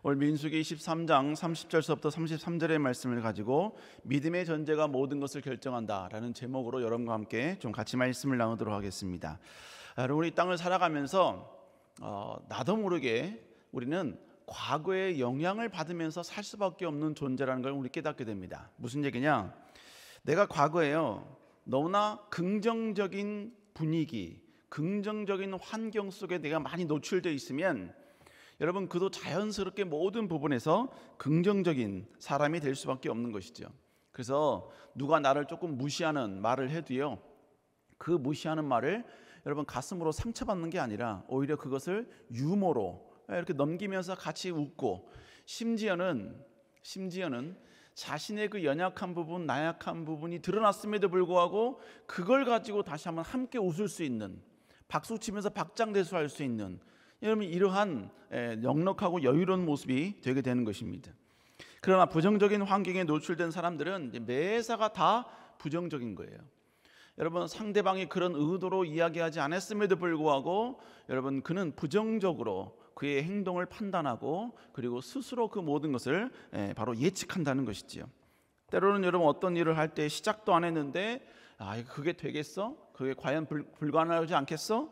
오늘 민수기 13장 30절서부터 33절의 말씀을 가지고 믿음의 전제가 모든 것을 결정한다라는 제목으로 여러분과 함께 좀 같이 말씀을 나누도록 하겠습니다. 여러분, 이 땅을 살아가면서 나도 모르게 우리는 과거의 영향을 받으면서 살 수밖에 없는 존재라는 걸 우리 깨닫게 됩니다. 무슨 얘기냐? 내가 과거에요 너무나 긍정적인 분위기, 긍정적인 환경 속에 내가 많이 노출되어 있으면 여러분, 그도 자연스럽게 모든 부분에서 긍정적인 사람이 될 수밖에 없는 것이죠. 그래서 누가 나를 조금 무시하는 말을 해도요, 그 무시하는 말을 여러분 가슴으로 상처받는 게 아니라 오히려 그것을 유머로 이렇게 넘기면서 같이 웃고, 심지어는 자신의 그 연약한 부분, 나약한 부분이 드러났음에도 불구하고 그걸 가지고 다시 한번 함께 웃을 수 있는, 박수치면서 박장대소할 수 있는, 여러분 이러한 넉넉하고 여유로운 모습이 되게 되는 것입니다. 그러나 부정적인 환경에 노출된 사람들은 매사가 다 부정적인 거예요. 여러분, 상대방이 그런 의도로 이야기하지 않았음에도 불구하고 여러분, 그는 부정적으로 그의 행동을 판단하고 그리고 스스로 그 모든 것을 바로 예측한다는 것이지요. 때로는 여러분, 어떤 일을 할 때 시작도 안 했는데 그게 되겠어? 그게 과연 불가능하지 않겠어?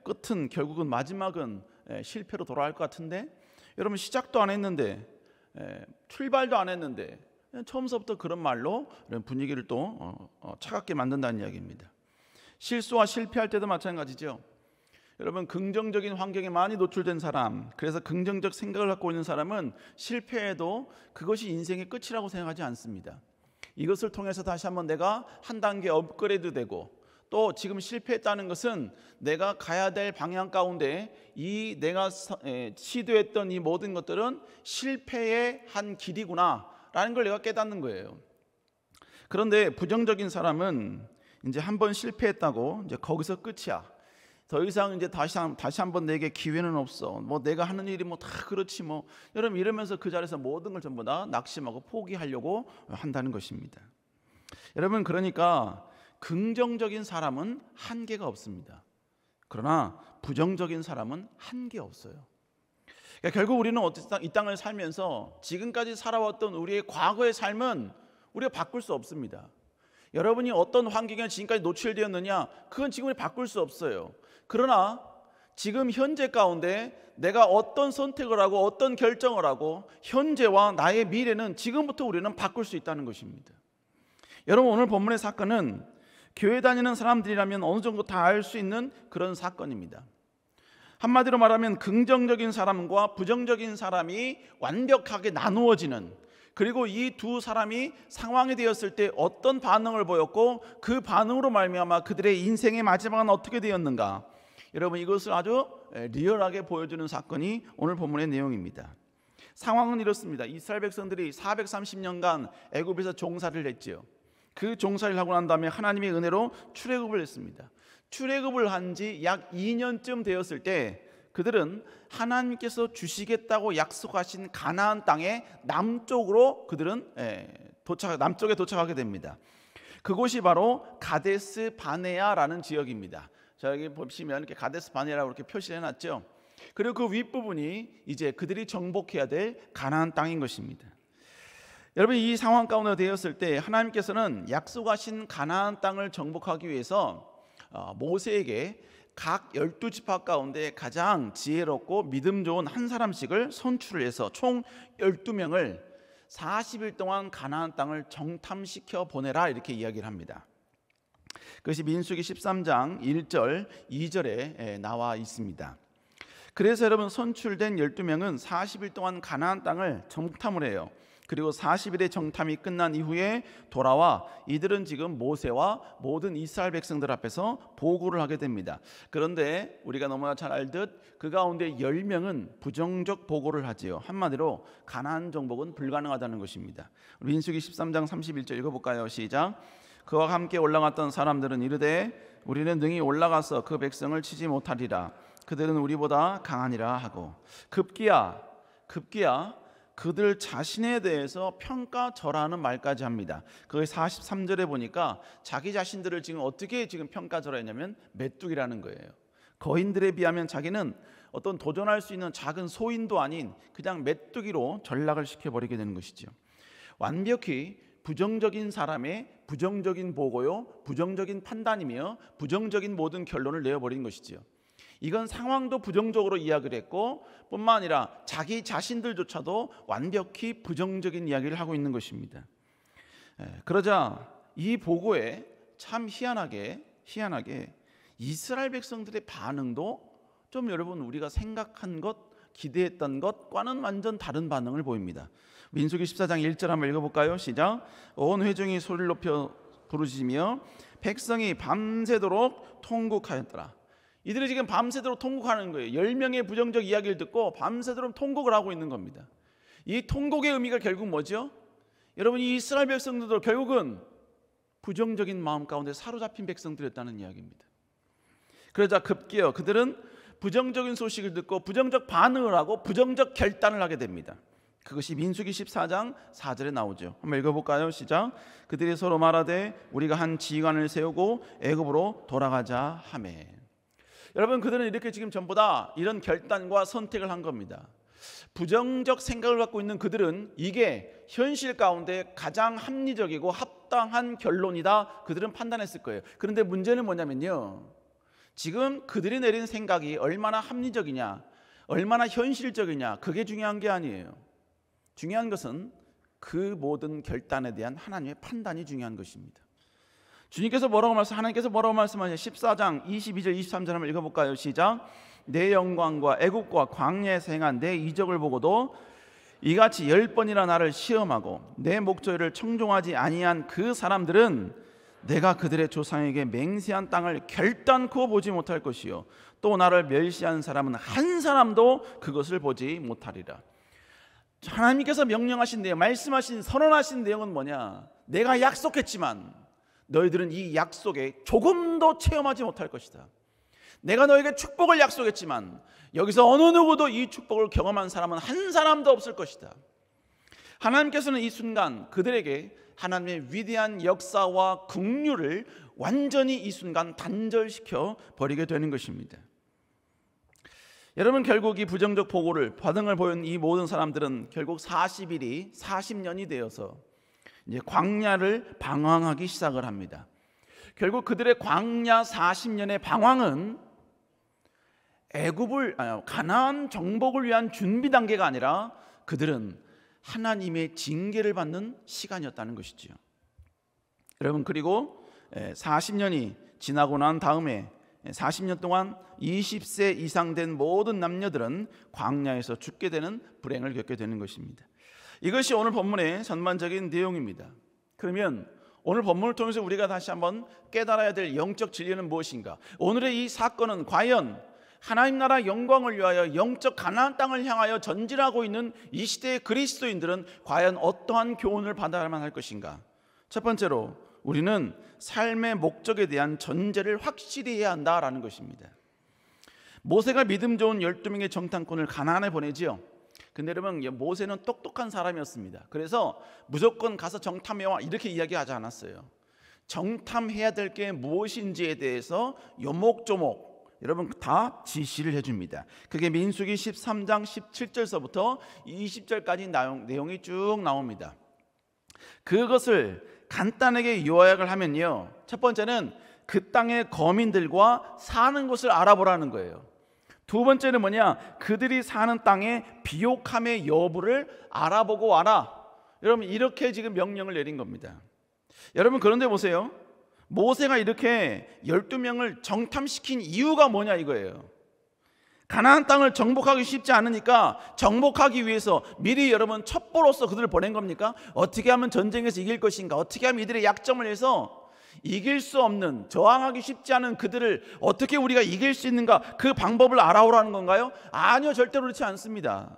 끝은 결국은 마지막은 실패로 돌아갈 것 같은데, 여러분 시작도 안 했는데 출발도 안 했는데 처음서부터 그런 말로 분위기를 또 차갑게 만든다는 이야기입니다. 실수와 실패할 때도 마찬가지죠. 여러분, 긍정적인 환경에 많이 노출된 사람, 그래서 긍정적 생각을 갖고 있는 사람은 실패해도 그것이 인생의 끝이라고 생각하지 않습니다. 이것을 통해서 다시 한번 내가 한 단계 업그레이드 되고, 또 지금 실패했다는 것은 내가 가야 될 방향 가운데 이 내가 시도했던 이 모든 것들은 실패의 한 길이구나 라는 걸 내가 깨닫는 거예요. 그런데 부정적인 사람은 이제 한번 실패했다고 이제 거기서 끝이야. 더 이상 이제 다시 한번 내게 기회는 없어. 뭐 내가 하는 일이 뭐 다 그렇지 뭐. 여러분, 이러면서 그 자리에서 모든 걸 전부 다 낙심하고 포기하려고 한다는 것입니다. 여러분, 그러니까 긍정적인 사람은 한계가 없습니다. 그러나 부정적인 사람은 한계 없어요. 그러니까 결국 우리는 이 땅을 살면서 지금까지 살아왔던 우리의 과거의 삶은 우리가 바꿀 수 없습니다. 여러분이 어떤 환경에 지금까지 노출되었느냐, 그건 지금 바꿀 수 없어요. 그러나 지금 현재 가운데 내가 어떤 선택을 하고 어떤 결정을 하고 현재와 나의 미래는 지금부터 우리는 바꿀 수 있다는 것입니다. 여러분, 오늘 본문의 사건은 교회 다니는 사람들이라면 어느 정도 다 알 수 있는 그런 사건입니다. 한마디로 말하면 긍정적인 사람과 부정적인 사람이 완벽하게 나누어지는, 그리고 이 두 사람이 상황이 되었을 때 어떤 반응을 보였고 그 반응으로 말미암아 그들의 인생의 마지막은 어떻게 되었는가, 여러분 이것을 아주 리얼하게 보여주는 사건이 오늘 본문의 내용입니다. 상황은 이렇습니다. 이스라엘 백성들이 430년간 애굽에서 종살이를 했지요. 그 종살이를 하고 난 다음에 하나님의 은혜로 출애굽을 했습니다. 출애굽을 한 지 약 2년쯤 되었을 때 그들은 하나님께서 주시겠다고 약속하신 가나안 땅의 남쪽으로 그들은 남쪽에 도착하게 됩니다. 그곳이 바로 가데스 바네아라는 지역입니다. 자, 여기 보시면 이렇게 가데스 바네아라고 이렇게 표시해 놨죠. 그리고 그 윗부분이 이제 그들이 정복해야 될 가나안 땅인 것입니다. 여러분, 이 상황 가운데 되었을 때 하나님께서는 약속하신 가나안 땅을 정복하기 위해서 모세에게 각 12지파 가운데 가장 지혜롭고 믿음 좋은 한 사람씩을 선출을 해서 총 12명을 40일 동안 가나안 땅을 정탐시켜 보내라, 이렇게 이야기를 합니다. 그것이 민수기 13장 1절 2절에 나와 있습니다. 그래서 여러분, 선출된 12명은 40일 동안 가나안 땅을 정탐을 해요. 그리고 40일의 정탐이 끝난 이후에 돌아와 이들은 지금 모세와 모든 이스라엘 백성들 앞에서 보고를 하게 됩니다. 그런데 우리가 너무나 잘 알듯 그 가운데 10명은 부정적 보고를 하지요. 한마디로 가나안 정복은 불가능하다는 것입니다. 민수기 13장 31절 읽어볼까요? 시작. 그와 함께 올라갔던 사람들은 이르되 우리는 능히 올라가서 그 백성을 치지 못하리라. 그들은 우리보다 강하니라 하고 급기야 그들 자신에 대해서 평가절하는 말까지 합니다. 그게 43절에 보니까 자기 자신들을 지금 어떻게 평가절하했냐면 메뚜기라는 거예요. 거인들에 비하면 자기는 어떤 도전할 수 있는 작은 소인도 아닌 그냥 메뚜기로 전락을 시켜버리게 되는 것이죠. 완벽히 부정적인 사람의 부정적인 보고요, 부정적인 판단이며 부정적인 모든 결론을 내어버린 것이지요. 이건 상황도 부정적으로 이야기를 했고 뿐만 아니라 자기 자신들조차도 완벽히 부정적인 이야기를 하고 있는 것입니다. 그러자 이 보고에 참 희한하게 이스라엘 백성들의 반응도 좀 여러분 우리가 생각한 것, 기대했던 것과는 완전 다른 반응을 보입니다. 민수기 14장 1절 한번 읽어볼까요? 시작. 온 회중이 소리를 높여 부르짖으며 백성이 밤새도록 통곡하였더라. 이들이 지금 밤새도록 통곡하는 거예요. 10명의 부정적 이야기를 듣고 밤새도록 통곡을 하고 있는 겁니다. 이 통곡의 의미가 결국 뭐죠? 여러분, 이 이스라엘 백성들도 결국은 부정적인 마음 가운데 사로잡힌 백성들이었다는 이야기입니다. 그러자 급기야 그들은 부정적인 소식을 듣고 부정적 반응을 하고 부정적 결단을 하게 됩니다. 그것이 민수기 14장 4절에 나오죠. 한번 읽어볼까요? 시작. 그들이 서로 말하되 우리가 한 지휘관을 세우고 애굽으로 돌아가자 하매. 여러분, 그들은 이렇게 지금 전부 다 이런 결단과 선택을 한 겁니다. 부정적 생각을 갖고 있는 그들은 이게 현실 가운데 가장 합리적이고 합당한 결론이다 그들은 판단했을 거예요. 그런데 문제는 뭐냐면요, 지금 그들이 내린 생각이 얼마나 합리적이냐, 얼마나 현실적이냐, 그게 중요한 게 아니에요. 중요한 것은 그 모든 결단에 대한 하나님의 판단이 중요한 것입니다. 하나님께서 뭐라고 말씀하시냐? 14장 22절 23절 한번 읽어볼까요? 시작. 내 영광과 애국과 광야에서 행한 내 이적을 보고도 이같이 10번이나 나를 시험하고 내 목소리를 청종하지 아니한 그 사람들은 내가 그들의 조상에게 맹세한 땅을 결단코 보지 못할 것이요 또 나를 멸시한 사람은 한 사람도 그것을 보지 못하리라. 하나님께서 명령하신 내용, 말씀하신, 선언하신 내용은 뭐냐? 내가 약속했지만 너희들은 이 약속에 조금도 체험하지 못할 것이다. 내가 너에게 축복을 약속했지만 여기서 어느 누구도 이 축복을 경험한 사람은 한 사람도 없을 것이다. 하나님께서는 이 순간 그들에게 하나님의 위대한 역사와 긍휼을 완전히 이 순간 단절시켜 버리게 되는 것입니다. 여러분, 결국 이 부정적 보고를 반응을 보인 이 모든 사람들은 결국 40일이 40년이 되어서 이제 광야를 방황하기 시작을 합니다. 결국 그들의 광야 40년의 방황은 가나안 정복을 위한 준비 단계가 아니라 그들은 하나님의 징계를 받는 시간이었다는 것이지요. 여러분, 그리고 40년이 지나고 난 다음에 40년 동안 20세 이상 된 모든 남녀들은 광야에서 죽게 되는 불행을 겪게 되는 것입니다. 이것이 오늘 본문의 전반적인 내용입니다. 그러면 오늘 본문을 통해서 우리가 다시 한번 깨달아야 될 영적 진리는 무엇인가? 오늘의 이 사건은 과연 하나님 나라 영광을 위하여 영적 가나안 땅을 향하여 전진하고 있는 이 시대의 그리스도인들은 과연 어떠한 교훈을 받아야만 할 것인가? 첫 번째로 우리는 삶의 목적에 대한 전제를 확실히 해야 한다라는 것입니다. 모세가 믿음 좋은 12명의 정탐꾼을 가나안에 보내지요. 근데 여러분, 모세는 똑똑한 사람이었습니다. 그래서 무조건 가서 정탐해와 이렇게 이야기하지 않았어요. 정탐해야 될 게 무엇인지에 대해서 요목조목 여러분 다 지시를 해줍니다. 그게 민수기 13장 17절서부터 20절까지 내용이 쭉 나옵니다. 그것을 간단하게 요약을 하면요, 첫 번째는 그 땅의 거민들과 사는 곳을 알아보라는 거예요. 두 번째는 뭐냐? 그들이 사는 땅의 비옥함의 여부를 알아보고 와라. 여러분, 이렇게 지금 명령을 내린 겁니다. 여러분, 그런데 보세요. 모세가 이렇게 12명을 정탐시킨 이유가 뭐냐 이거예요. 가나안 땅을 정복하기 쉽지 않으니까 정복하기 위해서 미리 여러분 첩보로서 그들을 보낸 겁니까? 어떻게 하면 전쟁에서 이길 것인가? 어떻게 하면 이들의 약점을 해서 이길 수 없는, 저항하기 쉽지 않은 그들을 어떻게 우리가 이길 수 있는가, 그 방법을 알아오라는 건가요? 아니요, 절대로 그렇지 않습니다.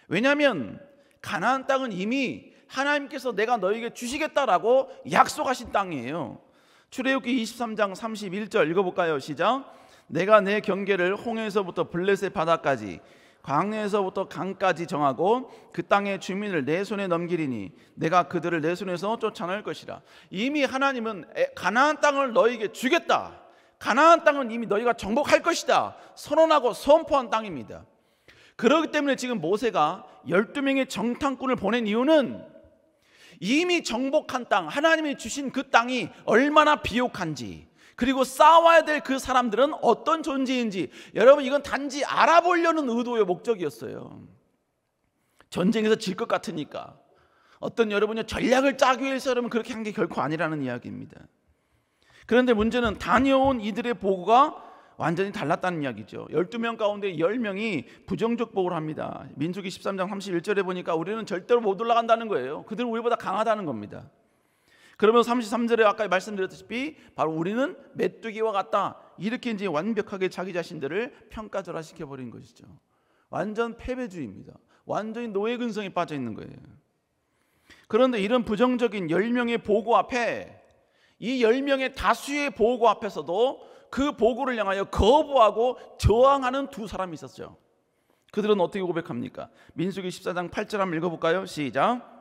왜냐하면 가나안 땅은 이미 하나님께서 내가 너에게 주시겠다라고 약속하신 땅이에요. 출애굽기 23장 31절 읽어볼까요? 시작. 내가 내 경계를 홍해에서부터 블레셋 바다까지 광야에서부터 강까지 정하고 그 땅의 주민을 내 손에 넘기리니 내가 그들을 내 손에서 쫓아낼 것이라. 이미 하나님은 가나안 땅을 너에게 주겠다, 가나안 땅은 이미 너희가 정복할 것이다 선언하고 선포한 땅입니다. 그렇기 때문에 지금 모세가 12명의 정탐꾼을 보낸 이유는 이미 정복한 땅, 하나님이 주신 그 땅이 얼마나 비옥한지, 그리고 싸워야 될 그 사람들은 어떤 존재인지, 여러분 이건 단지 알아보려는 의도의 목적이었어요. 전쟁에서 질 것 같으니까 어떤 여러분의 전략을 짜기 위해서 여러분 그렇게 한 게 결코 아니라는 이야기입니다. 그런데 문제는 다녀온 이들의 보고가 완전히 달랐다는 이야기죠. 12명 가운데 10명이 부정적 보고를 합니다. 민수기 13장 31절에 보니까 우리는 절대로 못 올라간다는 거예요. 그들은 우리보다 강하다는 겁니다. 그러면서 33절에 아까 말씀드렸다시피 바로 우리는 메뚜기와 같다, 이렇게 이제 완벽하게 자기 자신들을 평가절하시켜버린 것이죠. 완전 패배주의입니다. 완전히 노예 근성에 빠져 있는 거예요. 그런데 이런 부정적인 10명의 보고 앞에, 이 10명의 다수의 보고 앞에서도 그 보고를 향하여 거부하고 저항하는 두 사람이 있었죠. 그들은 어떻게 고백합니까? 민수기 14장 8절 한번 읽어볼까요? 시작.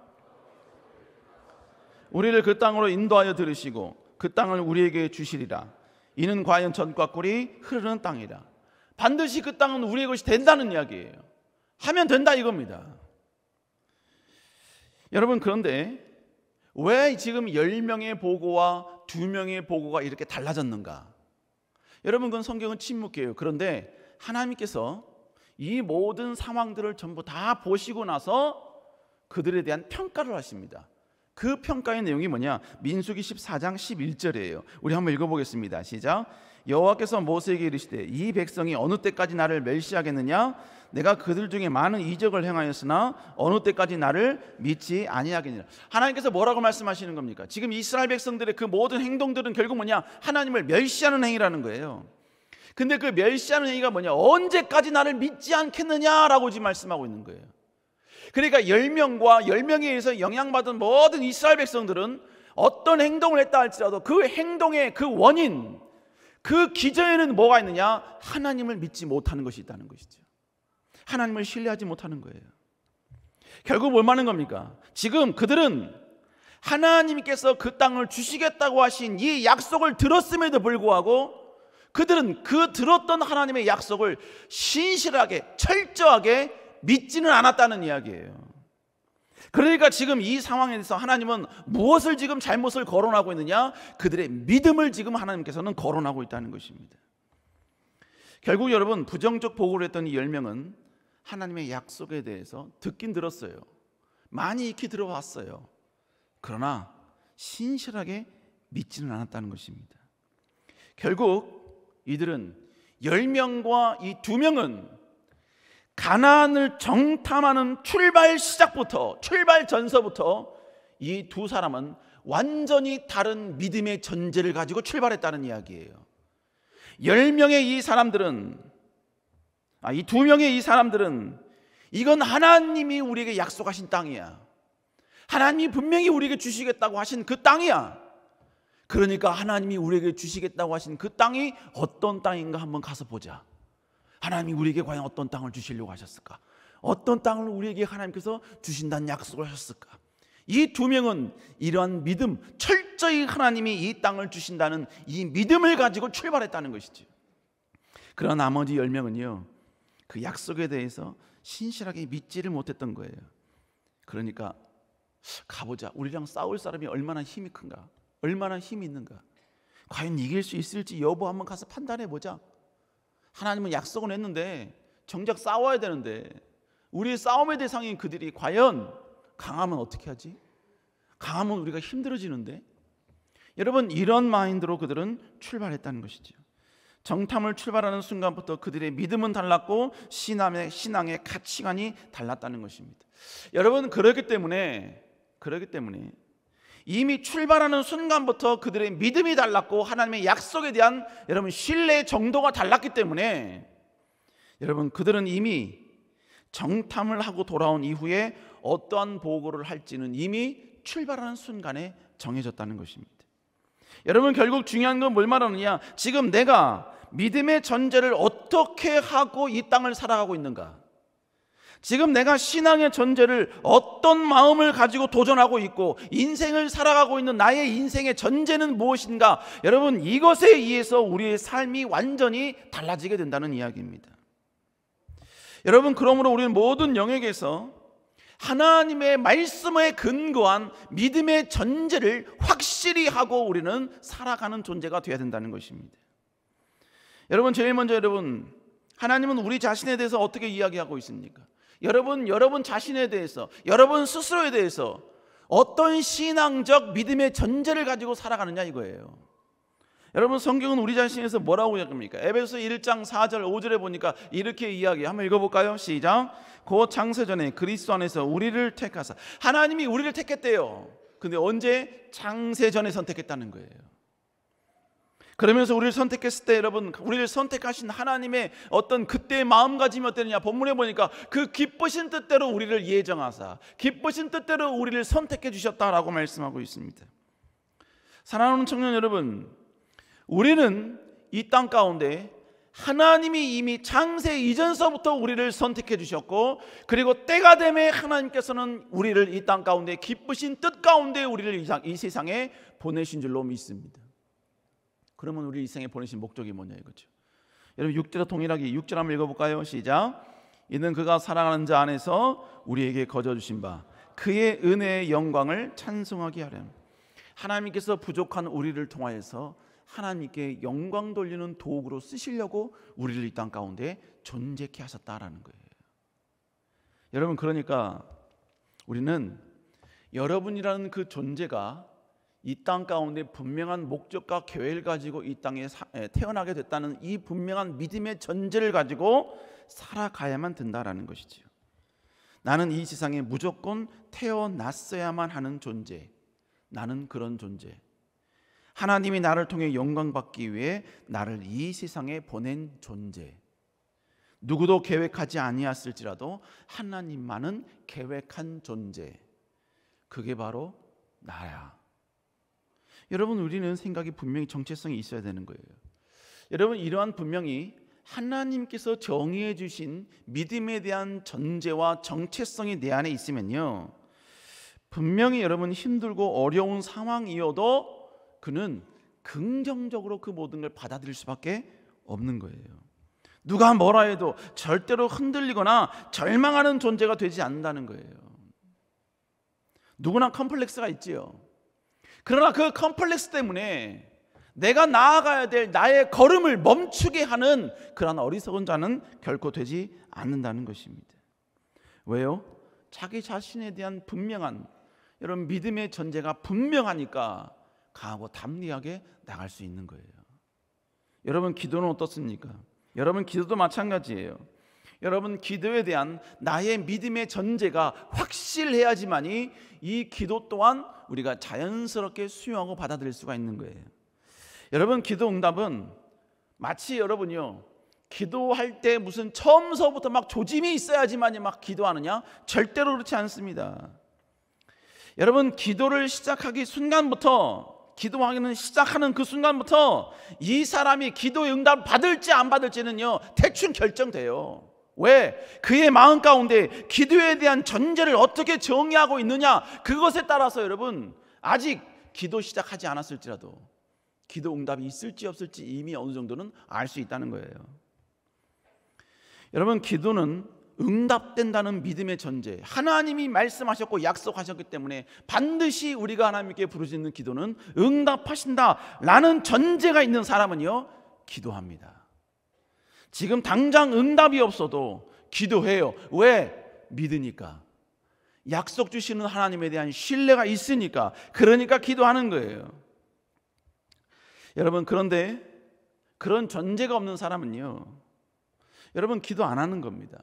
우리를 그 땅으로 인도하여 들으시고 그 땅을 우리에게 주시리라. 이는 과연 젖과 꿀이 흐르는 땅이라. 반드시 그 땅은 우리의 것이 된다는 이야기예요. 하면 된다 이겁니다. 여러분, 그런데 왜 지금 10명의 보고와 2명의 보고가 이렇게 달라졌는가? 여러분, 그건 성경은 침묵이에요. 그런데 하나님께서 이 모든 상황들을 전부 다 보시고 나서 그들에 대한 평가를 하십니다. 그 평가의 내용이 뭐냐? 민수기 14장 11절이에요. 우리 한번 읽어보겠습니다. 시작. 여호와께서 모세에게 이르시되 이 백성이 어느 때까지 나를 멸시하겠느냐? 내가 그들 중에 많은 이적을 행하였으나 어느 때까지 나를 믿지 아니하겠느냐. 하나님께서 뭐라고 말씀하시는 겁니까? 지금 이스라엘 백성들의 그 모든 행동들은 결국 뭐냐? 하나님을 멸시하는 행위라는 거예요. 근데 그 멸시하는 행위가 뭐냐? 언제까지 나를 믿지 않겠느냐라고 지금 말씀하고 있는 거예요. 그러니까 10명과 10명에 의해서 영향받은 모든 이스라엘 백성들은 어떤 행동을 했다 할지라도 그 행동의 그 원인, 그 기저에는 뭐가 있느냐? 하나님을 믿지 못하는 것이 있다는 것이죠. 하나님을 신뢰하지 못하는 거예요. 결국 뭘 말하는 겁니까? 지금 그들은 하나님께서 그 땅을 주시겠다고 하신 이 약속을 들었음에도 불구하고 그들은 그 들었던 하나님의 약속을 신실하게 철저하게 믿지는 않았다는 이야기예요. 그러니까 지금 이 상황에 대해서 하나님은 무엇을 지금 잘못을 거론하고 있느냐? 그들의 믿음을 지금 하나님께서는 거론하고 있다는 것입니다. 결국 여러분, 부정적 보고를 했던 이 10명은 하나님의 약속에 대해서 듣긴 들었어요. 많이 익히 들어왔어요. 그러나 신실하게 믿지는 않았다는 것입니다. 결국 이들은 10명과 이 2명은 가나안을 정탐하는 출발 시작부터, 출발 전서부터 이 두 사람은 완전히 다른 믿음의 전제를 가지고 출발했다는 이야기예요. 10명의 이 사람들은, 이 2명의 이 사람들은 이건 하나님이 우리에게 약속하신 땅이야. 하나님이 분명히 우리에게 주시겠다고 하신 그 땅이야. 그러니까 하나님이 우리에게 주시겠다고 하신 그 땅이 어떤 땅인가 한번 가서 보자. 하나님이 우리에게 과연 어떤 땅을 주시려고 하셨을까? 어떤 땅을 우리에게 하나님께서 주신다는 약속을 하셨을까? 이 2명은 이러한 믿음, 철저히 하나님이 이 땅을 주신다는 이 믿음을 가지고 출발했다는 것이죠. 그러나 나머지 10명은요, 그 약속에 대해서 신실하게 믿지를 못했던 거예요. 그러니까 가보자. 우리랑 싸울 사람이 얼마나 힘이 큰가? 얼마나 힘이 있는가? 과연 이길 수 있을지 여부 한번 가서 판단해보자. 하나님은 약속은 했는데 정작 싸워야 되는데 우리의 싸움의 대상인 그들이 과연 강하면 어떻게 하지? 강하면 우리가 힘들어지는데. 여러분, 이런 마인드로 그들은 출발했다는 것이죠. 정탐을 출발하는 순간부터 그들의 믿음은 달랐고 신앙의 가치관이 달랐다는 것입니다. 여러분, 그렇기 때문에 이미 출발하는 순간부터 그들의 믿음이 달랐고 하나님의 약속에 대한 여러분 신뢰의 정도가 달랐기 때문에 여러분, 그들은 이미 정탐을 하고 돌아온 이후에 어떠한 보고를 할지는 이미 출발하는 순간에 정해졌다는 것입니다. 여러분, 결국 중요한 건 뭘 말하느냐? 지금 내가 믿음의 전제를 어떻게 하고 이 땅을 살아가고 있는가? 지금 내가 신앙의 전제를 어떤 마음을 가지고 도전하고 있고 인생을 살아가고 있는 나의 인생의 전제는 무엇인가? 여러분, 이것에 의해서 우리의 삶이 완전히 달라지게 된다는 이야기입니다. 여러분, 그러므로 우리는 모든 영역에서 하나님의 말씀에 근거한 믿음의 전제를 확실히 하고 우리는 살아가는 존재가 되어야 된다는 것입니다. 여러분, 제일 먼저 하나님은 우리 자신에 대해서 어떻게 이야기하고 있습니까? 여러분 자신에 대해서, 여러분 스스로에 대해서 어떤 신앙적 믿음의 전제를 가지고 살아가느냐 이거예요. 여러분, 성경은 우리 자신에서 뭐라고 이야기합니까? 에베소 1장 4절 5절에 보니까 이렇게 이야기해요. 한번 읽어볼까요? 시작. 곧 창세전에 그리스도 안에서 우리를 택하사. 하나님이 우리를 택했대요. 근데 언제? 창세전에 선택했다는 거예요. 그러면서 우리를 선택했을 때 여러분, 우리를 선택하신 하나님의 어떤 그때의 마음가짐이 어땠느냐? 본문에 보니까 그 기쁘신 뜻대로 우리를 예정하사 기쁘신 뜻대로 우리를 선택해 주셨다라고 말씀하고 있습니다. 사랑하는 청년 여러분, 우리는 이 땅 가운데 하나님이 이미 창세 이전서부터 우리를 선택해 주셨고, 그리고 때가 되매 하나님께서는 우리를 이 땅 가운데 기쁘신 뜻 가운데 우리를 이 세상에 보내신 줄로 믿습니다. 그러면 우리 이 세상에 보내신 목적이 뭐냐 이거죠. 여러분, 6절과 동일하게 6절 한번 읽어볼까요? 시작. 이는 그가 사랑하는 자 안에서 우리에게 거저주신 바 그의 은혜의 영광을 찬송하게 하렴. 하나님께서 부족한 우리를 통하여서 하나님께 영광 돌리는 도구로 쓰시려고 우리를 이 땅 가운데 존재케 하셨다라는 거예요. 여러분, 그러니까 우리는 여러분이라는 그 존재가 이 땅 가운데 분명한 목적과 계획을 가지고 이 땅에 태어나게 됐다는 이 분명한 믿음의 전제를 가지고 살아가야만 된다라는 것이지요. 나는 이 세상에 무조건 태어났어야만 하는 존재, 나는 그런 존재. 하나님이 나를 통해 영광 받기 위해 나를 이 세상에 보낸 존재. 누구도 계획하지 아니했을지라도 하나님만은 계획한 존재. 그게 바로 나야. 여러분, 우리는 생각이 분명히 정체성이 있어야 되는 거예요. 여러분, 이러한 분명히 하나님께서 정의해 주신 믿음에 대한 전제와 정체성이 내 안에 있으면요, 분명히 여러분 힘들고 어려운 상황이어도 그는 긍정적으로 그 모든 걸 받아들일 수밖에 없는 거예요. 누가 뭐라 해도 절대로 흔들리거나 절망하는 존재가 되지 않는다는 거예요. 누구나 컴플렉스가 있지요. 그러나 그 컴플렉스 때문에 내가 나아가야 될 나의 걸음을 멈추게 하는 그러한 어리석은 자는 결코 되지 않는다는 것입니다. 왜요? 자기 자신에 대한 분명한 여러분 믿음의 전제가 분명하니까 강하고 담대하게 나갈 수 있는 거예요. 여러분, 기도는 어떻습니까? 여러분, 기도도 마찬가지예요. 여러분, 기도에 대한 나의 믿음의 전제가 확실해야지만이 이 기도 또한 우리가 자연스럽게 수용하고 받아들일 수가 있는 거예요. 여러분, 기도 응답은 마치 여러분요, 기도할 때 무슨 처음서부터 막 조짐이 있어야지만이 막 기도하느냐? 절대로 그렇지 않습니다. 여러분, 기도를 시작하기 순간부터, 기도하기는 시작하는 그 순간부터 이 사람이 기도의 응답을 받을지 안 받을지는요, 대충 결정돼요. 왜? 그의 마음 가운데 기도에 대한 전제를 어떻게 정의하고 있느냐, 그것에 따라서 여러분 아직 기도 시작하지 않았을지라도 기도 응답이 있을지 없을지 이미 어느 정도는 알 수 있다는 거예요. 여러분, 기도는 응답된다는 믿음의 전제, 하나님이 말씀하셨고 약속하셨기 때문에 반드시 우리가 하나님께 부르짖는 기도는 응답하신다라는 전제가 있는 사람은요, 기도합니다. 지금 당장 응답이 없어도 기도해요. 왜? 믿으니까. 약속 주시는 하나님에 대한 신뢰가 있으니까. 그러니까 기도하는 거예요. 여러분, 그런데 그런 전제가 없는 사람은요, 여러분 기도 안 하는 겁니다.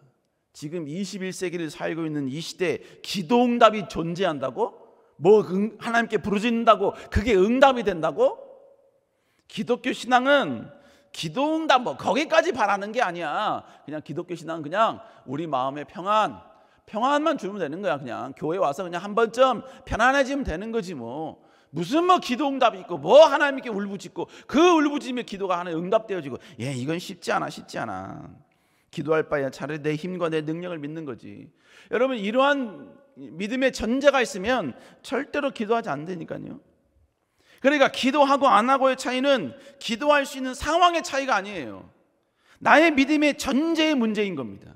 지금 21세기를 살고 있는 이 시대에 기도 응답이 존재한다고? 뭐 하나님께 부르짖는다고 그게 응답이 된다고? 기독교 신앙은 기도 응답 뭐 거기까지 바라는 게 아니야. 그냥 기독교 신앙은 그냥 우리 마음의 평안만 주면 되는 거야. 그냥 교회 와서 그냥 한 번쯤 편안해지면 되는 거지 뭐. 무슨 뭐 기도 응답이 있고 뭐 하나님께 울부짖고 그 울부짖음의 기도가 하나 응답되어지고, 이건 쉽지 않아. 기도할 바에야 차라리 내 힘과 내 능력을 믿는 거지. 여러분, 이러한 믿음의 전제가 있으면 절대로 기도하지 않는다니까요. 그러니까 기도하고 안 하고의 차이는 기도할 수 있는 상황의 차이가 아니에요. 나의 믿음의 전제의 문제인 겁니다.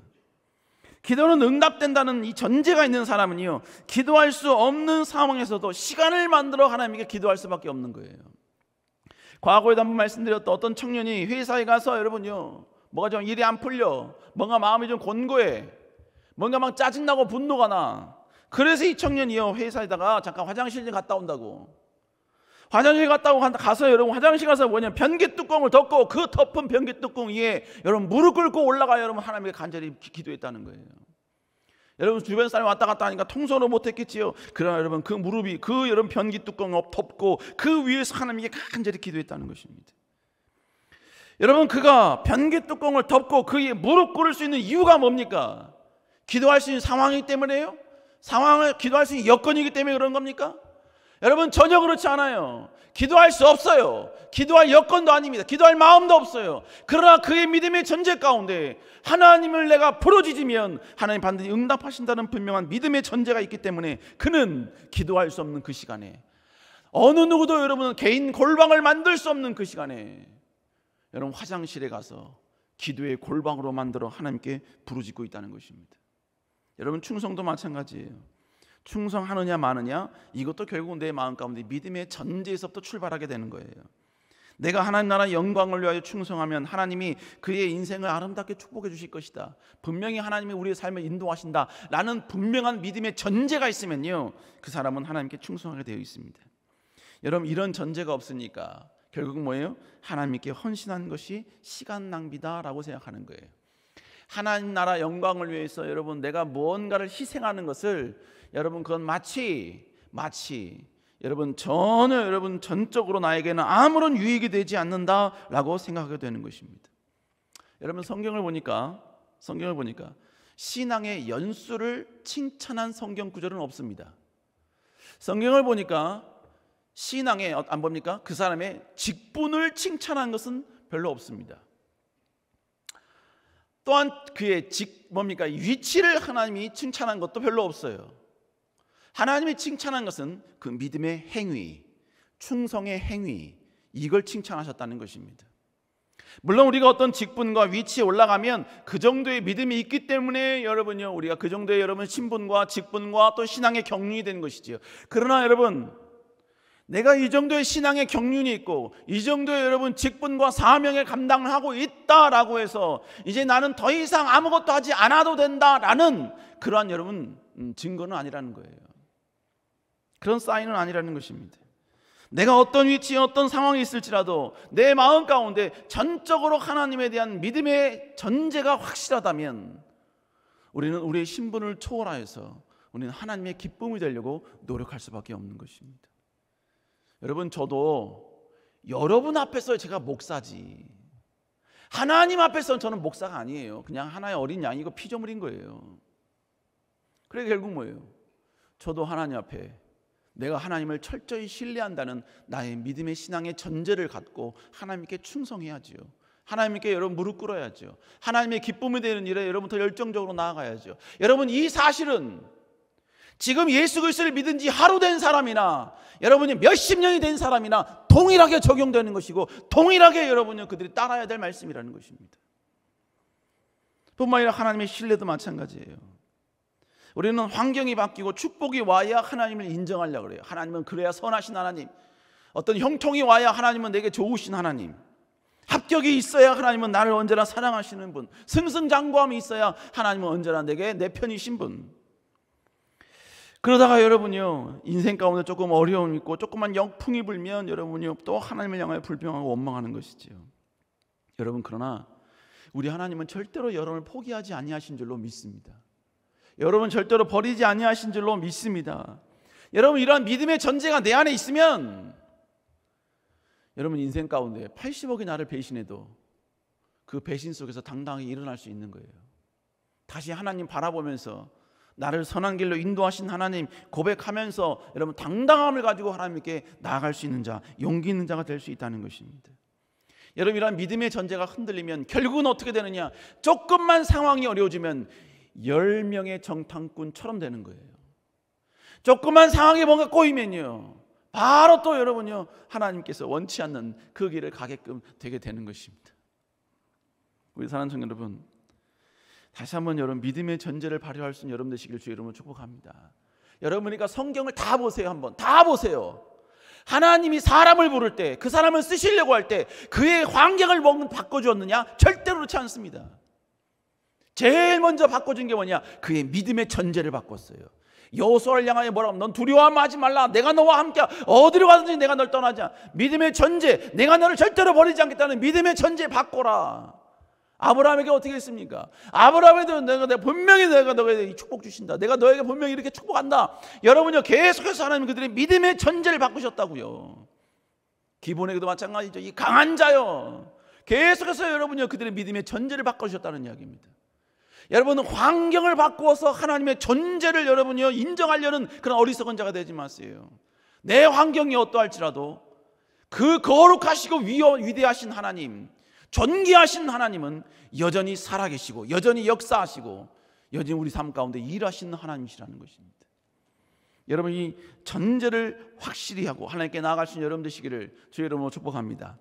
기도는 응답된다는 이 전제가 있는 사람은요, 기도할 수 없는 상황에서도 시간을 만들어 하나님께 기도할 수밖에 없는 거예요. 과거에도 한번 말씀드렸던 어떤 청년이 회사에 가서 여러분요, 뭐가 좀 일이 안 풀려, 뭔가 마음이 좀 곤고해, 뭔가 막 짜증나고 분노가 나. 그래서 이 청년이요, 회사에다가 잠깐 화장실 좀 갔다 온다고. 화장실 갔다 오고 가서 여러분, 화장실 가서 뭐냐, 변기 뚜껑을 덮고 그 덮은 변기 뚜껑 위에 여러분 무릎 꿇고 올라가 여러분 하나님께 간절히 기도했다는 거예요. 여러분, 주변 사람이 왔다 갔다 하니까 통솔을 못했겠지요. 그러나 여러분, 그 무릎이 그 여러분 변기 뚜껑을 덮고 그 위에서 하나님께 간절히 기도했다는 것입니다. 여러분, 그가 변기 뚜껑을 덮고 그 위에 무릎 꿇을 수 있는 이유가 뭡니까? 기도할 수 있는 상황이기 때문에요? 상황을 기도할 수 있는 여건이기 때문에 그런 겁니까? 여러분, 전혀 그렇지 않아요. 기도할 수 없어요. 기도할 여건도 아닙니다. 기도할 마음도 없어요. 그러나 그의 믿음의 전제 가운데 하나님을 내가 부르짖으면 하나님 반드시 응답하신다는 분명한 믿음의 전제가 있기 때문에 그는 기도할 수 없는 그 시간에, 어느 누구도 여러분 개인 골방을 만들 수 없는 그 시간에 여러분 화장실에 가서 기도의 골방으로 만들어 하나님께 부르짖고 있다는 것입니다. 여러분, 충성도 마찬가지예요. 충성하느냐 마느냐, 이것도 결국 내 마음 가운데 믿음의 전제에서부터 출발하게 되는 거예요. 내가 하나님 나라 영광을 위하여 충성하면 하나님이 그의 인생을 아름답게 축복해 주실 것이다, 분명히 하나님이 우리의 삶을 인도하신다 라는 분명한 믿음의 전제가 있으면요, 그 사람은 하나님께 충성하게 되어 있습니다. 여러분, 이런 전제가 없으니까 결국 뭐예요? 하나님께 헌신한 것이 시간 낭비다라고 생각하는 거예요. 하나님 나라 영광을 위해서 여러분 내가 무언가를 희생하는 것을 여러분, 그건 마치 여러분 전혀 여러분 전적으로 나에게는 아무런 유익이 되지 않는다라고 생각하게 되는 것입니다. 여러분, 성경을 보니까 신앙의 연수를 칭찬한 성경 구절은 없습니다. 성경을 보니까 신앙에 안 봅니까? 그 사람의 직분을 칭찬한 것은 별로 없습니다. 또한 그의 위치를 하나님이 칭찬한 것도 별로 없어요. 하나님이 칭찬한 것은 그 믿음의 행위, 충성의 행위, 이걸 칭찬하셨다는 것입니다. 물론 우리가 어떤 직분과 위치에 올라가면 그 정도의 믿음이 있기 때문에 여러분요, 우리가 그 정도의 여러분 신분과 직분과 또 신앙의 경륜이 되는 것이지요. 그러나 여러분, 내가 이 정도의 신앙의 경륜이 있고 이 정도의 여러분 직분과 사명을 감당을 하고 있다라고 해서 이제 나는 더 이상 아무것도 하지 않아도 된다라는 그러한 여러분 증거는 아니라는 거예요. 그런 사인은 아니라는 것입니다. 내가 어떤 위치에 어떤 상황이 있을지라도 내 마음 가운데 전적으로 하나님에 대한 믿음의 전제가 확실하다면 우리는 우리의 신분을 초월하여서 우리는 하나님의 기쁨이 되려고 노력할 수밖에 없는 것입니다. 여러분, 저도 여러분 앞에서 제가 목사지, 하나님 앞에서는 저는 목사가 아니에요. 그냥 하나의 어린 양이고 피조물인 거예요. 그래 결국 뭐예요? 저도 하나님 앞에 내가 하나님을 철저히 신뢰한다는 나의 믿음의 신앙의 전제를 갖고 하나님께 충성해야지요. 하나님께 여러분 무릎 꿇어야죠. 하나님의 기쁨이 되는 일에 여러분 더 열정적으로 나아가야죠. 여러분, 이 사실은 지금 예수 그리스도를 믿은 지 하루 된 사람이나 여러분이 몇십 년이 된 사람이나 동일하게 적용되는 것이고 동일하게 여러분은 그들이 따라야 될 말씀이라는 것입니다. 뿐만 아니라 하나님의 신뢰도 마찬가지예요. 우리는 환경이 바뀌고 축복이 와야 하나님을 인정하려고 그래요. 하나님은 그래야 선하신 하나님, 어떤 형통이 와야 하나님은 내게 좋으신 하나님, 합격이 있어야 하나님은 나를 언제나 사랑하시는 분, 승승장구함이 있어야 하나님은 언제나 내게 내 편이신 분. 그러다가 여러분요, 인생 가운데 조금 어려움이 있고 조금만 역풍이 불면 여러분요 또 하나님을 향하여 불평하고 원망하는 것이지요. 여러분, 그러나 우리 하나님은 절대로 여러분을 포기하지 아니하신 줄로 믿습니다. 여러분 절대로 버리지 아니하신 줄로 믿습니다. 여러분, 이러한 믿음의 전제가 내 안에 있으면 여러분 인생 가운데 80억이 나를 배신해도 그 배신 속에서 당당하게 일어날 수 있는 거예요. 다시 하나님 바라보면서 나를 선한 길로 인도하신 하나님 고백하면서 여러분 당당함을 가지고 하나님께 나아갈 수 있는 자, 용기 있는 자가 될 수 있다는 것입니다. 여러분, 이러한 믿음의 전제가 흔들리면 결국은 어떻게 되느냐? 조금만 상황이 어려워지면 10명의 정탐꾼처럼 되는 거예요. 조금만 상황이 뭔가 꼬이면요, 바로 또 여러분요, 하나님께서 원치 않는 그 길을 가게끔 되게 되는 것입니다. 우리 사랑하는 성도 여러분, 다시 한번 여러분 믿음의 전제를 발휘할 수 있는 여러분 되시길 주의 이름으로 축복합니다. 여러분이니까 성경을 다 보세요. 한번 다 보세요. 하나님이 사람을 부를 때, 그 사람을 쓰시려고 할 때 그의 환경을 바꿔주었느냐? 절대로 그렇지 않습니다. 제일 먼저 바꿔준 게 뭐냐? 그의 믿음의 전제를 바꿨어요. 여호수아를 향하여 뭐라고 하면, 넌 두려워하지 말라. 내가 너와 함께 어디로 가든지 내가 널 떠나지 않아. 믿음의 전제, 내가 너를 절대로 버리지 않겠다는 믿음의 전제 바꿔라. 아브라함에게 어떻게 했습니까? 아브라함에도 내가 분명히 내가 너에게 축복 주신다. 내가 너에게 분명히 이렇게 축복한다. 여러분요, 계속해서 하나님 그들의 믿음의 전제를 바꾸셨다고요. 기본에게도 마찬가지죠. 이 강한 자요, 계속해서 여러분요, 그들의 믿음의 전제를 바꾸셨다는 이야기입니다. 여러분은 환경을 바꾸어서 하나님의 존재를 여러분요 인정하려는 그런 어리석은 자가 되지 마세요. 내 환경이 어떠할지라도 그 거룩하시고 위대하신 하나님, 존귀하신 하나님은 여전히 살아계시고 여전히 역사하시고 여전히 우리 삶 가운데 일하시는 하나님이시라는 것입니다. 여러분, 이 전제를 확실히 하고 하나님께 나아갈 수 있는 여러분 되시기를 주의 이름으로 축복합니다.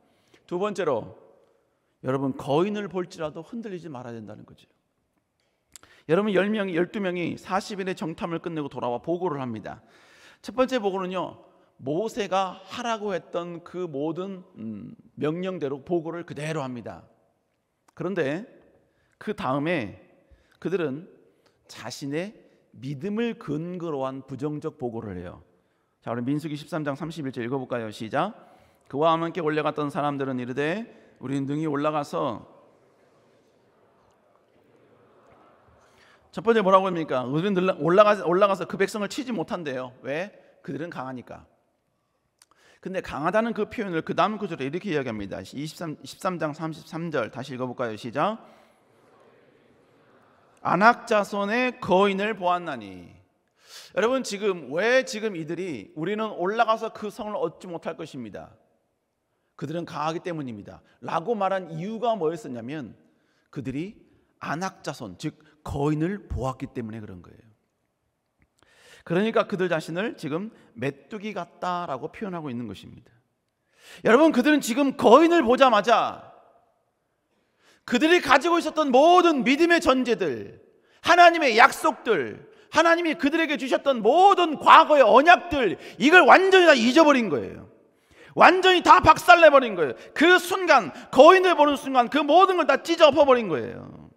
두 번째로, 여러분 거인을 볼지라도 흔들리지 말아야 된다는 거죠. 여러분 10명이 12명이 40일의 정탐을 끝내고 돌아와 보고를 합니다. 첫 번째 보고는요, 모세가 하라고 했던 그 모든 명령대로 보고를 그대로 합니다. 그런데 그 다음에 그들은 자신의 믿음을 근거로 한 부정적 보고를 해요. 자, 우리 민수기 13장 31절 읽어볼까요? 시작. 그와 함께 올라갔던 사람들은 이르되 우리는 능히 올라가서, 첫 번째 뭐라고 합니까? 우리는 올라가서 그 백성을 치지 못한대요. 왜? 그들은 강하니까. 근데 강하다는 그 표현을 그 다음 구절에 이렇게 이야기합니다. 13장 33절 다시 읽어볼까요? 시작. 아낙 자손의 거인을 보았나니. 여러분, 왜 지금 이들이 우리는 올라가서 그 성을 얻지 못할 것입니다, 그들은 강하기 때문입니다 라고 말한 이유가 뭐였었냐면, 그들이 아낙 자손, 즉 거인을 보았기 때문에 그런 거예요. 그러니까 그들 자신을 지금 메뚜기 같다라고 표현하고 있는 것입니다. 여러분, 그들은 지금 거인을 보자마자 그들이 가지고 있었던 모든 믿음의 전제들, 하나님의 약속들, 하나님이 그들에게 주셨던 모든 과거의 언약들, 이걸 완전히 다 잊어버린 거예요. 완전히 다 박살내버린 거예요. 그 순간, 거인을 보는 순간 그 모든 걸 다 찢어 엎어버린 거예요.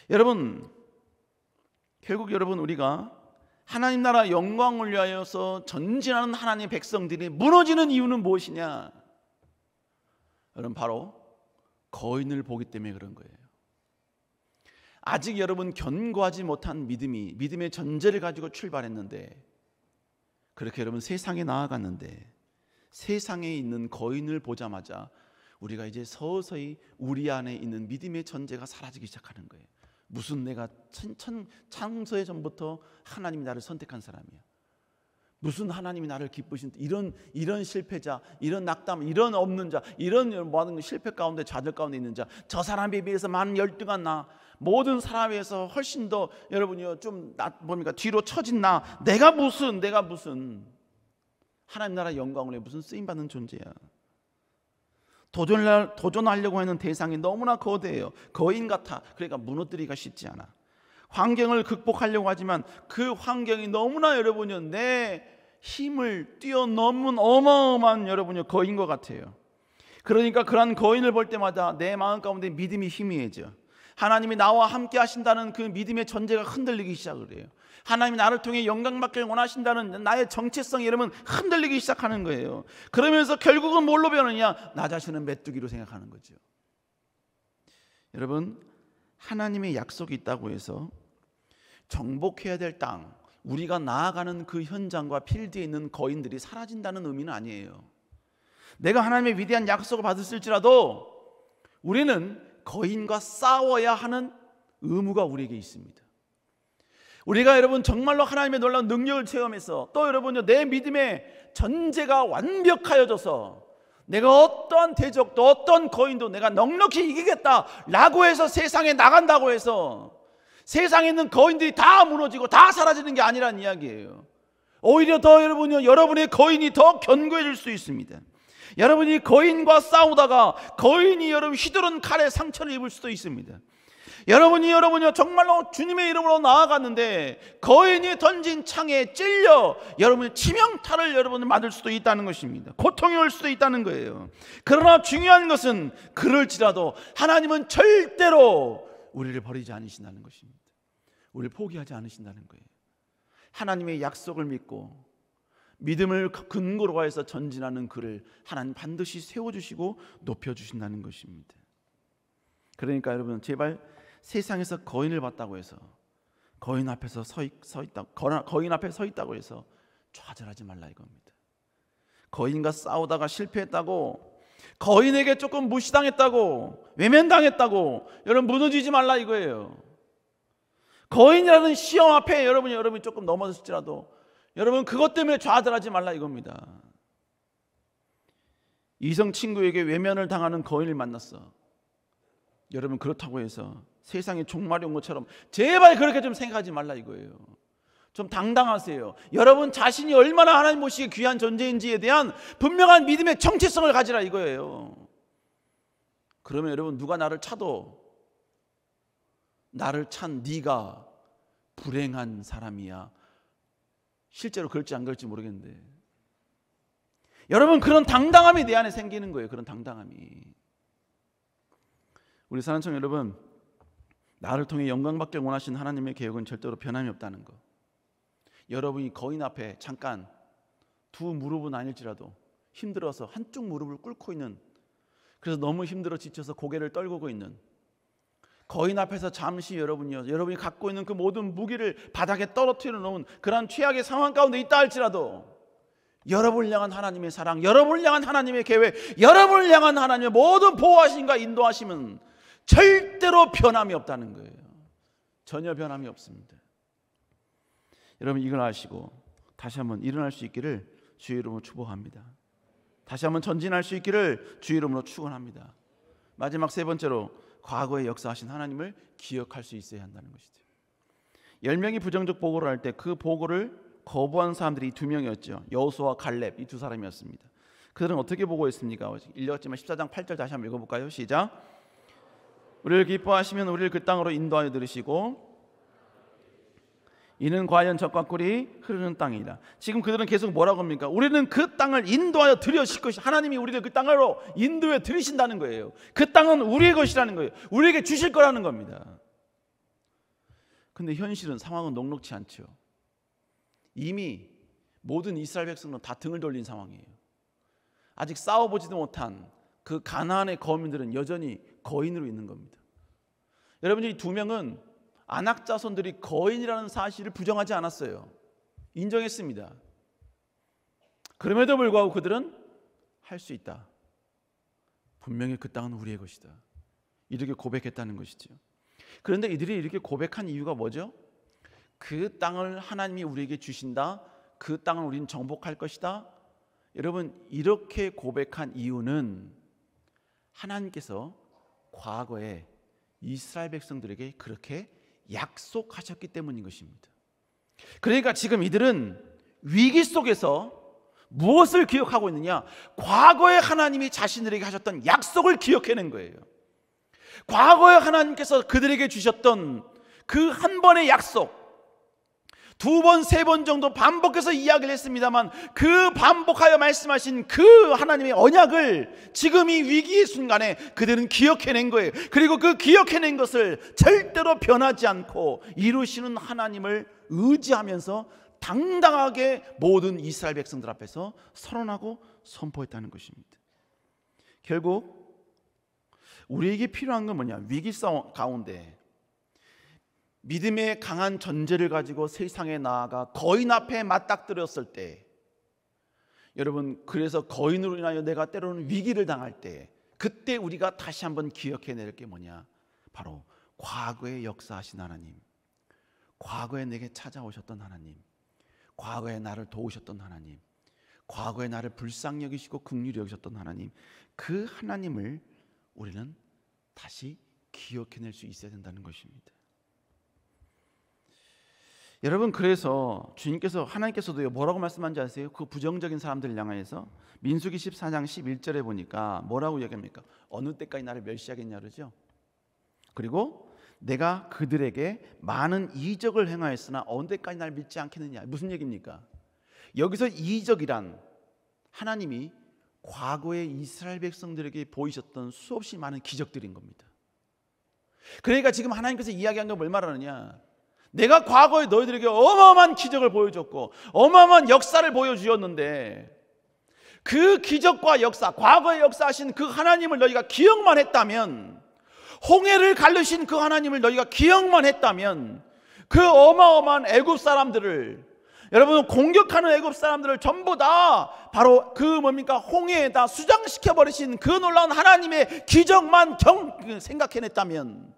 여러분, 결국 여러분, 우리가 하나님 나라 영광을 위하여서 전진하는 하나님의 백성들이 무너지는 이유는 무엇이냐? 여러분, 바로 거인을 보기 때문에 그런 거예요. 아직 여러분 견고하지 못한 믿음의 전제를 가지고 출발했는데, 그렇게 여러분 세상에 나아갔는데, 세상에 있는 거인을 보자마자 우리가 이제 서서히 우리 안에 있는 믿음의 전제가 사라지기 시작하는 거예요. 무슨 내가 창세의 전부터 하나님이 나를 선택한 사람이야, 무슨 하나님이 나를 기쁘신, 이런 실패자, 이런 낙담, 이런 없는 자, 이런 모든 실패 가운데, 좌절 가운데 있는 자, 저 사람에 비해서 많은 열등한 나, 모든 사람에 비해서 훨씬 더 여러분이요 좀 뒤로 처진 나, 내가 무슨 하나님 나라 영광을 위해 무슨 쓰임받는 존재야. 도전하려고 하는 대상이 너무나 거대해요. 거인 같아. 그러니까 무너뜨리기가 쉽지 않아. 환경을 극복하려고 하지만 그 환경이 너무나 여러분이요 내 힘을 뛰어넘은 어마어마한 여러분이요 거인 것 같아요. 그러니까 그런 거인을 볼 때마다 내 마음 가운데 믿음이 희미해져. 하나님이 나와 함께 하신다는 그 믿음의 전제가 흔들리기 시작을 해요. 하나님이 나를 통해 영광 받기를 원하신다는 나의 정체성이 여러분 흔들리기 시작하는 거예요. 그러면서 결국은 뭘로 변하느냐? 나 자신은 메뚜기로 생각하는 거죠. 여러분, 하나님의 약속이 있다고 해서 정복해야 될 땅, 우리가 나아가는 그 현장과 필드에 있는 거인들이 사라진다는 의미는 아니에요. 내가 하나님의 위대한 약속을 받았을지라도 우리는 거인과 싸워야 하는 의무가 우리에게 있습니다. 우리가 여러분 정말로 하나님의 놀라운 능력을 체험해서 또 여러분요 내 믿음의 전제가 완벽하여져서 내가 어떠한 대적도 어떤 거인도 내가 넉넉히 이기겠다라고 해서 세상에 나간다고 해서 세상에 있는 거인들이 다 무너지고 다 사라지는 게 아니란 이야기예요. 오히려 더 여러분의 거인이 더 견고해질 수 있습니다. 여러분이 거인과 싸우다가 거인이 여러분 휘두른 칼에 상처를 입을 수도 있습니다. 여러분이 정말로 주님의 이름으로 나아갔는데 거인이 던진 창에 찔려 여러분의 치명타를 여러분이 맞을 수도 있다는 것입니다. 고통이 올 수도 있다는 거예요. 그러나 중요한 것은 그럴지라도 하나님은 절대로 우리를 버리지 않으신다는 것입니다. 우리를 포기하지 않으신다는 거예요. 하나님의 약속을 믿고 믿음을 근거로 해서 전진하는 그를 하나님 반드시 세워주시고 높여주신다는 것입니다. 그러니까 여러분 제발 세상에서 거인을 봤다고 해서 거인 앞에 서 있다고 해서 좌절하지 말라 이겁니다. 거인과 싸우다가 실패했다고, 거인에게 조금 무시당했다고, 외면당했다고 여러분 무너지지 말라 이거예요. 거인이라는 시험 앞에 여러분이 조금 넘어졌을지라도 여러분 그것 때문에 좌절하지 말라 이겁니다. 이성 친구에게 외면을 당하는 거인을 만났어. 여러분 그렇다고 해서 세상에 종말이 온 것처럼 제발 그렇게 좀 생각하지 말라 이거예요. 좀 당당하세요. 여러분 자신이 얼마나 하나님 모시기 귀한 존재인지에 대한 분명한 믿음의 정체성을 가지라 이거예요. 그러면 여러분 누가 나를 차도 나를 찬 네가 불행한 사람이야. 실제로 그럴지 안 그럴지 모르겠는데 여러분 그런 당당함이 내 안에 생기는 거예요. 그런 당당함이. 우리 사랑청 여러분, 나를 통해 영광받길 원하신 하나님의 계획은 절대로 변함이 없다는 거. 여러분이 거인 앞에 잠깐 두 무릎은 아닐지라도 힘들어서 한쪽 무릎을 꿇고 있는, 그래서 너무 힘들어 지쳐서 고개를 떨구고 있는 거인 앞에서 잠시 여러분이 갖고 있는 그 모든 무기를 바닥에 떨어뜨려 놓은 그런 최악의 상황 가운데 있다 할지라도 여러분을 향한 하나님의 사랑, 여러분을 향한 하나님의 계획, 여러분을 향한 하나님의 모든 보호하심과 인도하심은 절대로 변함이 없다는 거예요. 전혀 변함이 없습니다. 여러분 이걸 아시고 다시 한번 일어날 수 있기를 주의 이름으로 축복합니다. 다시 한번 전진할 수 있기를 주의 이름으로 축원합니다. 마지막 세 번째로 과거에 역사하신 하나님을 기억할 수 있어야 한다는 것이죠. 10명이 부정적 보고를 할 때 그 보고를 거부한 사람들이 두 명이었죠. 여호수아와 갈렙, 이 두 사람이었습니다. 그들은 어떻게 보고했습니까? 읽었지만 14장 8절 다시 한번 읽어볼까요? 시작. 우리를 기뻐하시면 우리를 그 땅으로 인도하여 들으시고 이는 과연 젖과 꿀이 흐르는 땅이라. 지금 그들은 계속 뭐라고 합니까? 우리는 그 땅을 인도하여 들으실 것이, 하나님이 우리를 그 땅으로 인도해 들으신다는 거예요. 그 땅은 우리의 것이라는 거예요. 우리에게 주실 거라는 겁니다. 근데 현실은 상황은 녹록치 않죠. 이미 모든 이스라엘 백성은 다 등을 돌린 상황이에요. 아직 싸워보지도 못한 그 가나안의 거민들은 여전히 거인으로 있는 겁니다. 여러분 이 두 명은 아낙 자손들이 거인이라는 사실을 부정하지 않았어요. 인정했습니다. 그럼에도 불구하고 그들은 할 수 있다. 분명히 그 땅은 우리의 것이다. 이렇게 고백했다는 것이죠. 그런데 이들이 이렇게 고백한 이유가 뭐죠? 그 땅을 하나님이 우리에게 주신다. 그 땅을 우리는 정복할 것이다. 여러분 이렇게 고백한 이유는 하나님께서 과거에 이스라엘 백성들에게 그렇게 약속하셨기 때문인 것입니다. 그러니까 지금 이들은 위기 속에서 무엇을 기억하고 있느냐? 과거에 하나님이 자신들에게 하셨던 약속을 기억해낸 거예요. 과거에 하나님께서 그들에게 주셨던 그 한 번의 약속, 두 번, 세 번 정도 반복해서 이야기를 했습니다만 그 반복하여 말씀하신 그 하나님의 언약을 지금 이 위기의 순간에 그들은 기억해낸 거예요. 그리고 그 기억해낸 것을 절대로 변하지 않고 이루시는 하나님을 의지하면서 당당하게 모든 이스라엘 백성들 앞에서 선언하고 선포했다는 것입니다. 결국 우리에게 필요한 건 뭐냐? 위기 상황 가운데 믿음의 강한 전제를 가지고 세상에 나아가 거인 앞에 맞닥뜨렸을 때, 여러분 그래서 거인으로 인하여 내가 때로는 위기를 당할 때, 그때 우리가 다시 한번 기억해낼 게 뭐냐? 바로 과거에 역사하신 하나님, 과거에 내게 찾아오셨던 하나님, 과거에 나를 도우셨던 하나님, 과거에 나를 불쌍히 여기시고 긍휼히 여기셨던 하나님, 그 하나님을 우리는 다시 기억해낼 수 있어야 된다는 것입니다. 여러분, 그래서 주님께서, 하나님께서도 뭐라고 말씀한지 아세요? 그 부정적인 사람들을 향하여서 민수기 14장 11절에 보니까 뭐라고 얘기합니까? 어느 때까지 나를 멸시하겠냐 그러죠. 그리고 내가 그들에게 많은 이적을 행하였으나 어느 때까지 나를 믿지 않겠느냐. 무슨 얘기입니까? 여기서 이적이란 하나님이 과거에 이스라엘 백성들에게 보이셨던 수없이 많은 기적들인 겁니다. 그러니까 지금 하나님께서 이야기한 건 뭘 말하느냐? 내가 과거에 너희들에게 어마어마한 기적을 보여줬고 어마어마한 역사를 보여주었는데, 그 기적과 역사, 과거에 역사하신 그 하나님을 너희가 기억만 했다면, 홍해를 가르신 그 하나님을 너희가 기억만 했다면, 그 어마어마한 애굽 사람들을, 여러분, 공격하는 애굽 사람들을 전부 다 바로 그 뭡니까? 홍해에다 수장시켜 버리신 그 놀라운 하나님의 기적만 생각해냈다면,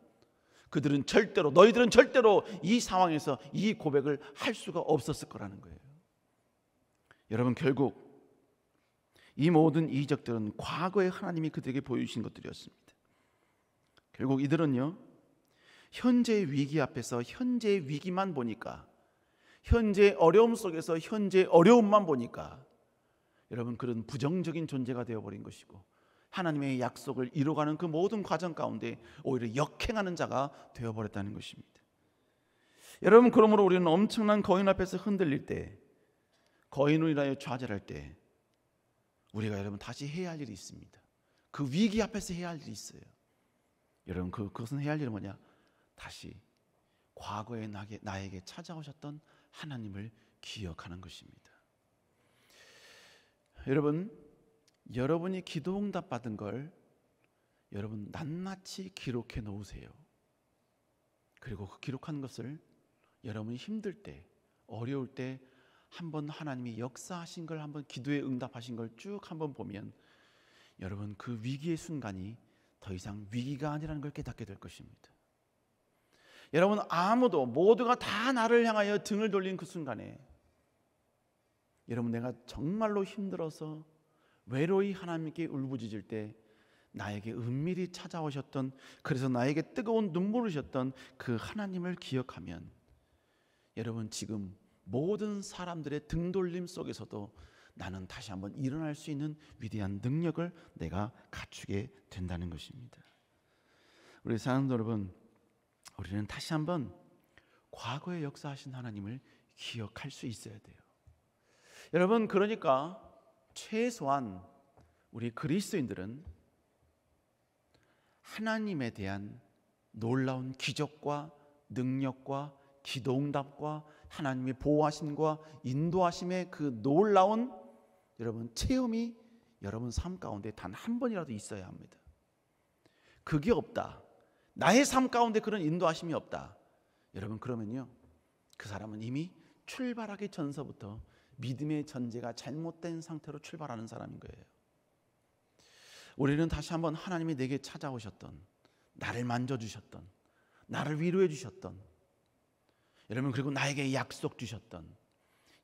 그들은 절대로, 너희들은 절대로 이 상황에서 이 고백을 할 수가 없었을 거라는 거예요. 여러분, 결국 이 모든 이적들은 과거에 하나님이 그들에게 보여주신 것들이었습니다. 결국 이들은요, 현재의 위기 앞에서 현재의 위기만 보니까, 현재의 어려움 속에서 현재의 어려움만 보니까, 여러분, 그런 부정적인 존재가 되어버린 것이고, 하나님의 약속을 이루어가는 그 모든 과정 가운데 오히려 역행하는 자가 되어버렸다는 것입니다. 여러분, 그러므로 우리는 엄청난 거인 앞에서 흔들릴 때, 거인으로 인하여 좌절할 때, 우리가 여러분 다시 해야 할 일이 있습니다. 그 위기 앞에서 해야 할 일이 있어요. 여러분, 그것은 해야 할 일은 뭐냐? 다시 과거에 나에게 찾아오셨던 하나님을 기억하는 것입니다. 여러분, 여러분이 기도 응답 받은 걸 여러분 낱낱이 기록해 놓으세요. 그리고 그 기록한 것을 여러분이 힘들 때, 어려울 때 한번 하나님이 역사하신 걸, 한번 기도에 응답하신 걸 쭉 한번 보면, 여러분 그 위기의 순간이 더 이상 위기가 아니라는 걸 깨닫게 될 것입니다. 여러분, 모두가 다 나를 향하여 등을 돌린 그 순간에, 여러분, 내가 정말로 힘들어서 외로이 하나님께 울부짖을 때 나에게 은밀히 찾아오셨던, 그래서 나에게 뜨거운 눈물을 주셨던 그 하나님을 기억하면, 여러분, 지금 모든 사람들의 등돌림 속에서도 나는 다시 한번 일어날 수 있는 위대한 능력을 내가 갖추게 된다는 것입니다. 우리 사랑하는 여러분, 우리는 다시 한번 과거에 역사하신 하나님을 기억할 수 있어야 돼요. 여러분, 그러니까 최소한 우리 그리스도인들은 하나님에 대한 놀라운 기적과 능력과 기도응답과 하나님의 보호하심과 인도하심의 그 놀라운 여러분 체험이 여러분 삶 가운데 단 한 번이라도 있어야 합니다. 그게 없다, 나의 삶 가운데 그런 인도하심이 없다, 여러분, 그러면요, 그 사람은 이미 출발하기 전서부터 믿음의 전제가 잘못된 상태로 출발하는 사람인 거예요. 우리는 다시 한번 하나님이 내게 찾아오셨던, 나를 만져주셨던, 나를 위로해 주셨던, 여러분, 그리고 나에게 약속 주셨던,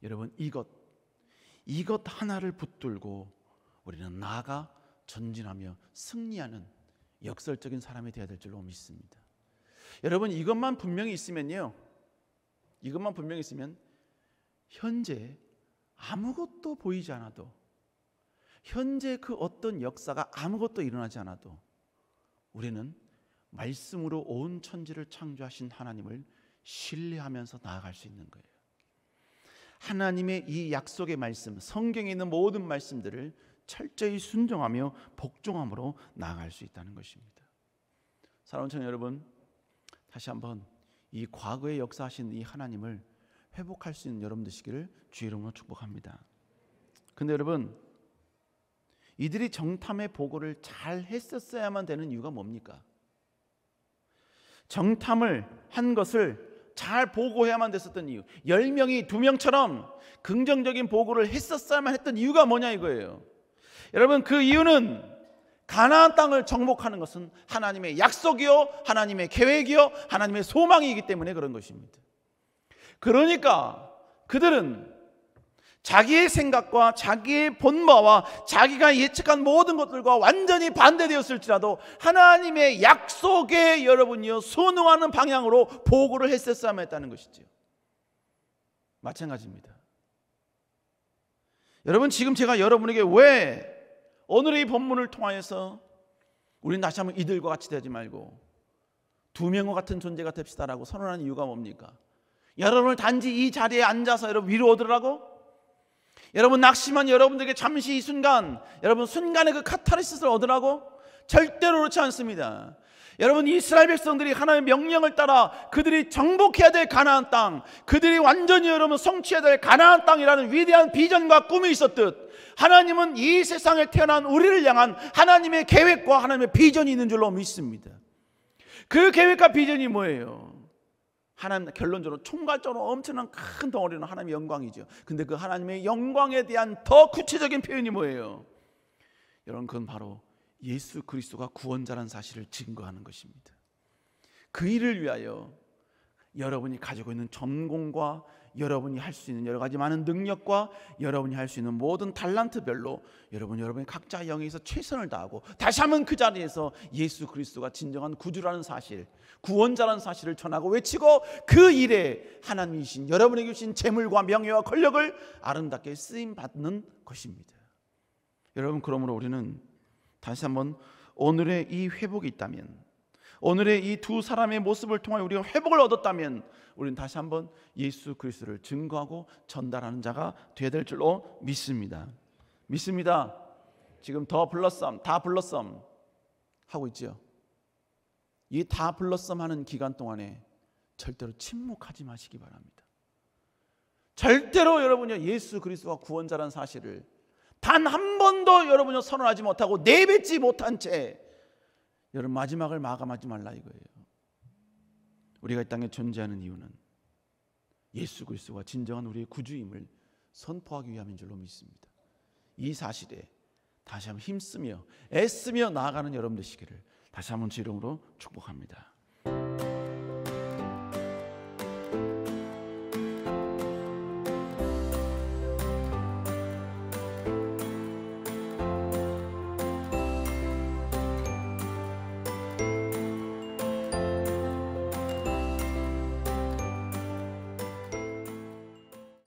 여러분, 이것 하나를 붙들고 우리는 나아가 전진하며 승리하는 역설적인 사람이 되어야 될 줄로 믿습니다. 여러분, 이것만 분명히 있으면 현재 아무것도 보이지 않아도, 현재 그 어떤 역사가 아무것도 일어나지 않아도 우리는 말씀으로 온 천지를 창조하신 하나님을 신뢰하면서 나아갈 수 있는 거예요. 하나님의 이 약속의 말씀, 성경에 있는 모든 말씀들을 철저히 순종하며 복종함으로 나아갈 수 있다는 것입니다. 사랑하는 청년 여러분, 다시 한번 이 과거에 역사하신 이 하나님을 회복할 수 있는 여러분 되시기를 주의 이름으로 축복합니다. 근데 여러분, 이들이 정탐의 보고를 잘 했었어야만 되는 이유가 뭡니까? 정탐을 한 것을 잘 보고해야만 됐었던 이유, 10명이 2명처럼 긍정적인 보고를 했었어야만 했던 이유가 뭐냐 이거예요. 여러분, 그 이유는 가나안 땅을 정복하는 것은 하나님의 약속이요, 하나님의 계획이요, 하나님의 소망이기 때문에 그런 것입니다. 그러니까 그들은 자기의 생각과 자기의 본바와 자기가 예측한 모든 것들과 완전히 반대되었을지라도 하나님의 약속에 여러분이요 순응하는 방향으로 보고를 했었어야만 했다는 것이죠. 마찬가지입니다. 여러분, 지금 제가 여러분에게 왜 오늘의 이 본문을 통하여서 우리는 다시 한번 이들과 같이 되지 말고 두 명과 같은 존재가 됩시다라고 선언하는 이유가 뭡니까? 여러분을 단지 이 자리에 앉아서 여러분 위로 얻으라고? 여러분 낙심한 여러분들에게 잠시 이 순간, 여러분 순간의 그 카타르시스를 얻으라고? 절대로 그렇지 않습니다. 여러분, 이스라엘 백성들이 하나님의 명령을 따라 그들이 정복해야 될 가나안 땅, 그들이 완전히 여러분 성취해야 될 가나안 땅이라는 위대한 비전과 꿈이 있었듯, 하나님은 이 세상에 태어난 우리를 향한 하나님의 계획과 하나님의 비전이 있는 줄로 믿습니다. 그 계획과 비전이 뭐예요? 하나님, 결론적으로 총괄적으로 엄청난 큰 덩어리는 하나님의 영광이죠. 근데 그 하나님의 영광에 대한 더 구체적인 표현이 뭐예요? 여러분, 그건 바로 예수 그리스도가 구원자라는 사실을 증거하는 것입니다. 그 일을 위하여 여러분이 가지고 있는 전공과 여러분이 할 수 있는 여러 가지 많은 능력과 여러분이 할 수 있는 모든 달란트별로 여러분이 각자 영역에서 최선을 다하고 다시 한번 그 자리에서 예수 그리스도가 진정한 구주라는 사실, 구원자라는 사실을 전하고 외치고 그 일에 하나님이신 여러분에게 주신 재물과 명예와 권력을 아름답게 쓰임 받는 것입니다. 여러분, 그러므로 우리는 다시 한번 오늘의 이 회복이 있다면, 오늘의 이 두 사람의 모습을 통하여 우리가 회복을 얻었다면, 우리는 다시 한번 예수 그리스도를 증거하고 전달하는 자가 되어야 될 줄로 믿습니다. 지금 더 블러썸, 다 블러썸 하고 있죠. 이 다 블러썸 하는 기간 동안에 절대로 침묵하지 마시기 바랍니다. 절대로 여러분이 예수 그리스도가 구원자라는 사실을 단 한 번도 여러분이 선언하지 못하고 내뱉지 못한 채 여러분 마지막을 마감하지 말라 이거예요. 우리가 이 땅에 존재하는 이유는 예수 그리스도가 진정한 우리의 구주임을 선포하기 위함인 줄로 믿습니다. 이 사실에 다시 한번 힘쓰며 애쓰며 나아가는 여러분 되시기를 다시 한번 주 이름으로 축복합니다.